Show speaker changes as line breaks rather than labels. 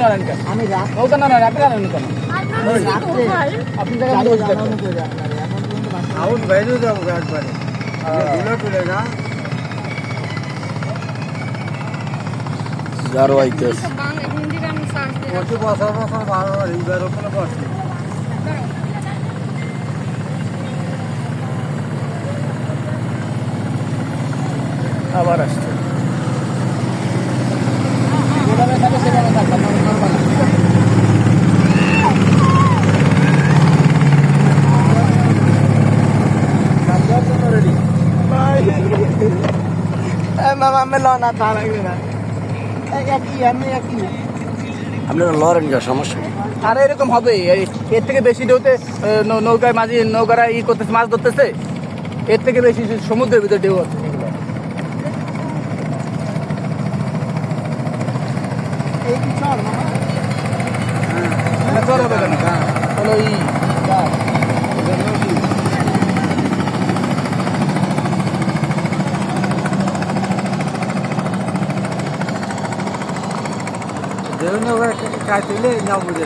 নাড়েন কেন?
আমি রাত
নৌকা না নাড়েন, আপনি নাড়েন কেন?
রাত্রে
আপনি জায়গায় বসে থাকবেন।
জানানো করে আপনার এখন পর্যন্ত বাসা
আউট বাইরে যাবো একবারে দুলা টুলে না
যারও আইতেছে
হিন্দি গান সার্চ দিয়ে
প্রতি বছর বছর ভালো এইবার ওখানে বসে
আবার আসছে। যেভাবে থাকে সেভাবে থাকবেন, নড়বেন না।
মামা আমি ল না তা লাগবে না একই আমি একই
আপনারা লড়েন যা সমস্যা কি?
আর এরকম হবে, এর থেকে বেশি ঢেউতে নৌকায় মাঝি নৌকারা করতেছে, মাছ ধরতেছে, এর থেকে বেশি সমুদ্রের ভিতরে ঢেউ হচ্ছে এগুলো।
এই কি চল মামা
এটা চল হবে কেন? হলো
দেউনে কাটিলে নাও বুঝে